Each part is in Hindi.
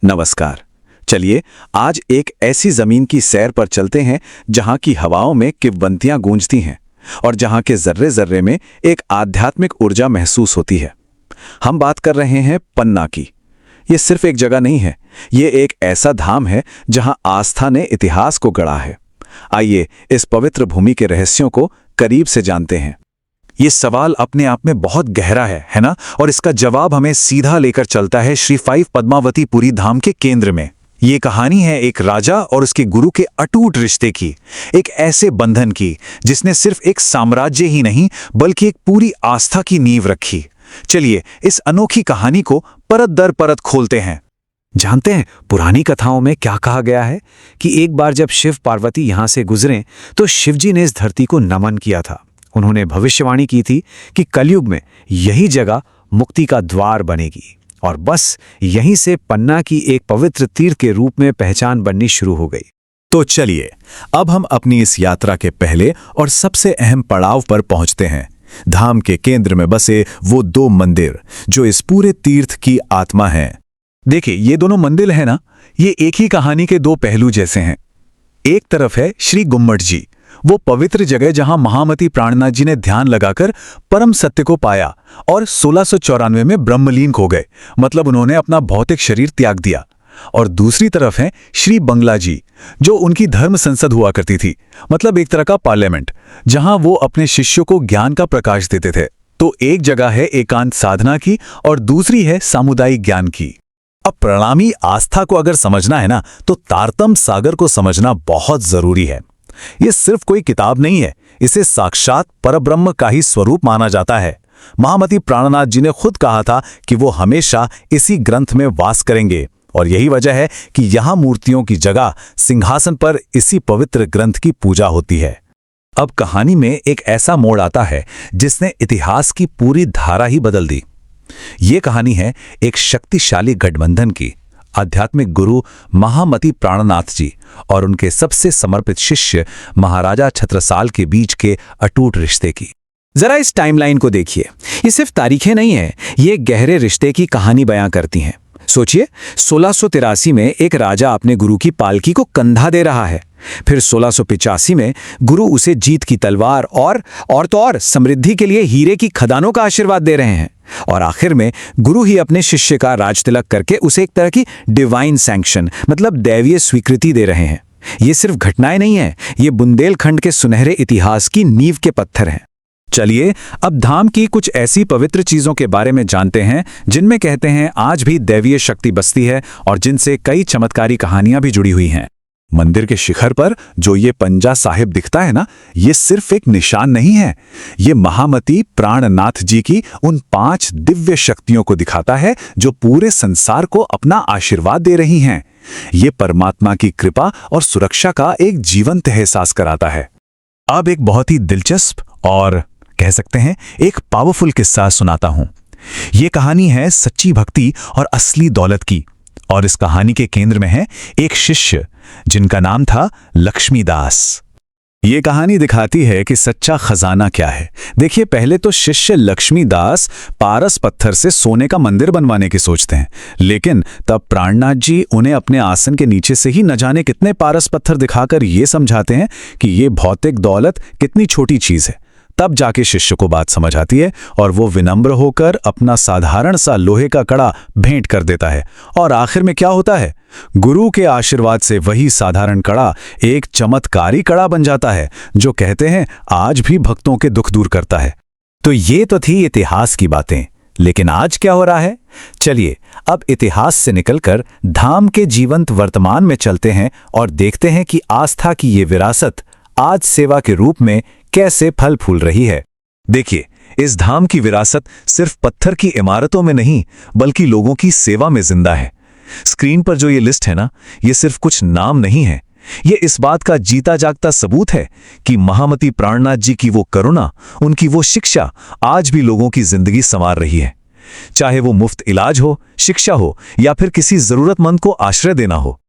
नमस्कार। चलिए आज एक ऐसी जमीन की सैर पर चलते हैं जहां की हवाओं में किंवदंतियां गूंजती हैं और जहां के जर्रे जर्रे में एक आध्यात्मिक ऊर्जा महसूस होती है। हम बात कर रहे हैं पन्ना की। ये सिर्फ एक जगह नहीं है, ये एक ऐसा धाम है जहां आस्था ने इतिहास को गढ़ा है। आइए इस पवित्र भूमि के रहस्यों को करीब से जानते हैं। ये सवाल अपने आप में बहुत गहरा है ना? और इसका जवाब हमें सीधा लेकर चलता है श्री 5 पद्मावतीपुरी धाम के केंद्र में। ये कहानी है एक राजा और उसके गुरु के अटूट रिश्ते की, एक ऐसे बंधन की जिसने सिर्फ एक साम्राज्य ही नहीं बल्कि एक पूरी आस्था की नींव रखी। चलिए इस अनोखी कहानी को परत दर परत खोलते हैं। जानते हैं पुरानी कथाओं में क्या कहा गया है कि एक बार जब शिव पार्वती यहां से गुजरे तो शिवजी ने इस धरती को नमन किया था। उन्होंने भविष्यवाणी की थी कि कलयुग में यही जगह मुक्ति का द्वार बनेगी और बस यहीं से पन्ना की एक पवित्र तीर्थ के रूप में पहचान बननी शुरू हो गई। तो चलिए अब हम अपनी इस यात्रा के पहले और सबसे अहम पड़ाव पर पहुंचते हैं। धाम के केंद्र में बसे वो दो मंदिर जो इस पूरे तीर्थ की आत्मा हैं। देखिए ये दोनों मंदिर है ना, ये एक ही कहानी के दो पहलू जैसे हैं। एक तरफ है श्री गुम्मट जी, वो पवित्र जगह जहां महामती प्राणनाथ जी ने ध्यान लगाकर परम सत्य को पाया और 1694 में ब्रह्मलीन हो गए, मतलब उन्होंने अपना भौतिक शरीर त्याग दिया। और दूसरी तरफ है श्री बंगला जी, जो उनकी धर्म संसद हुआ करती थी, मतलब एक तरह का पार्लियामेंट, जहां वो अपने शिष्यों को ज्ञान का प्रकाश देते थे। तो एक जगह है एकांत साधना की और दूसरी है सामुदायिक ज्ञान की। अब प्रणामी आस्था को अगर समझना है ना, तो तारतम्य सागर को समझना बहुत जरूरी है। ये सिर्फ कोई किताब नहीं है, इसे साक्षात परब्रह्म का ही स्वरूप माना जाता है। महामती प्राणनाथ जी ने खुद कहा था कि वो हमेशा इसी ग्रंथ में वास करेंगे और यही वजह है कि यहाँ मूर्तियों की जगह सिंहासन पर इसी पवित्र ग्रंथ की पूजा होती है। अब कहानी में एक ऐसा मोड़ आता है जिसने इतिहास की पूरी धारा ही बदल दी। ये कहानी है एक शक्तिशाली गठबंधन की, आध्यात्मिक गुरु महामती प्राणनाथ जी और उनके सबसे समर्पित शिष्य महाराजा छत्रसाल के बीच के अटूट रिश्ते की। जरा इस टाइमलाइन को देखिए, ये सिर्फ तारीखें नहीं है, ये गहरे रिश्ते की कहानी बयां करती हैं। सोचिए 1683 में एक राजा अपने गुरु की पालकी को कंधा दे रहा है, फिर 1685 में गुरु उसे जीत की तलवार और समृद्धि के लिए हीरे की खदानों का आशीर्वाद दे रहे हैं, और आखिर में गुरु ही अपने शिष्य का राजतिलक करके उसे एक तरह की डिवाइन सैंक्शन, मतलब दैवीय स्वीकृति दे रहे हैं। ये सिर्फ घटनाएं नहीं है, ये बुंदेलखंड के सुनहरे इतिहास की नींव के पत्थर हैं। चलिए अब धाम की कुछ ऐसी पवित्र चीजों के बारे में जानते हैं जिनमें कहते हैं आज भी दैवीय शक्ति बसती है और जिनसे कई चमत्कारी कहानियां भी जुड़ी हुई हैं। मंदिर के शिखर पर जो ये पंजा साहिब दिखता है ना, ये सिर्फ एक निशान नहीं है, ये महामती प्राणनाथ जी की उन 5 दिव्य शक्तियों को दिखाता है जो पूरे संसार को अपना आशीर्वाद दे रही हैं। ये परमात्मा की कृपा और सुरक्षा का एक जीवंत एहसास कराता है। अब एक बहुत ही दिलचस्प और कह सकते हैं एक पावरफुल किस्सा सुनाता हूं। ये कहानी है सच्ची भक्ति और असली दौलत की, और इस कहानी के केंद्र में है एक शिष्य जिनका नाम था लक्ष्मीदास। ये कहानी दिखाती है कि सच्चा खजाना क्या है। देखिए पहले तो शिष्य लक्ष्मीदास पारस पत्थर से सोने का मंदिर बनवाने की सोचते हैं, लेकिन तब प्राणनाथ जी उन्हें अपने आसन के नीचे से ही न जाने कितने पारस पत्थर दिखाकर ये समझाते हैं कि ये भौतिक दौलत कितनी छोटी चीज है। तब जाके शिष्य को बात समझ आती है और वो विनम्र होकर अपना साधारण सा लोहे का कड़ा भेंट कर देता है, और आखिर में क्या होता है, गुरु के आशीर्वाद से वही साधारण कड़ा एक चमत्कारी कड़ा बन जाता है जो कहते हैं आज भी भक्तों के दुख दूर करता है। तो ये तो थी इतिहास की बातें, लेकिन आज क्या हो रहा है? चलिए अब इतिहास से निकलकर धाम के जीवंत वर्तमान में चलते हैं और देखते हैं कि आस्था की ये विरासत आज सेवा के रूप में कैसे फल फूल रही है। देखिए इस धाम की विरासत सिर्फ पत्थर की इमारतों में नहीं बल्कि लोगों की सेवा में जिंदा है। स्क्रीन पर जो ये लिस्ट है ना, ये सिर्फ कुछ नाम नहीं है, ये इस बात का जीता जागता सबूत है कि महामती प्राणनाथ जी की वो करुणा, उनकी वो शिक्षा आज भी लोगों की जिंदगी संवार रही है। चाहे वो मुफ्त इलाज हो, शिक्षा हो या फिर किसी जरूरतमंद को आश्रय देना हो,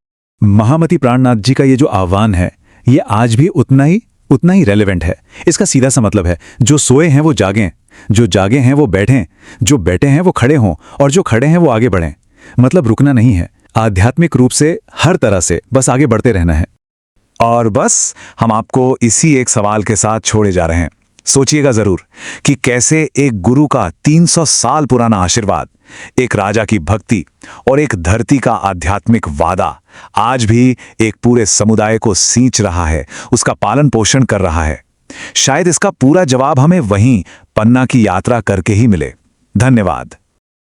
महामती प्राणनाथ जी का ये जो आह्वान है ये आज भी उतना ही रेलेवेंट है। इसका सीधा सा मतलब है जो सोए हैं वो जागें, जो जागे हैं वो बैठें, जो बैठे हैं वो खड़े हों और जो खड़े हैं वो आगे बढ़ें। मतलब रुकना नहीं है, आध्यात्मिक रूप से हर तरह से बस आगे बढ़ते रहना है। और बस हम आपको इसी एक सवाल के साथ छोड़े जा रहे हैं। सोचिएगा जरूर कि कैसे एक गुरु का 300 साल पुराना आशीर्वाद, एक राजा की भक्ति और एक धरती का आध्यात्मिक वादा आज भी एक पूरे समुदाय को सींच रहा है, उसका पालन पोषण कर रहा है। शायद इसका पूरा जवाब हमें वहीं पन्ना की यात्रा करके ही मिले। धन्यवाद।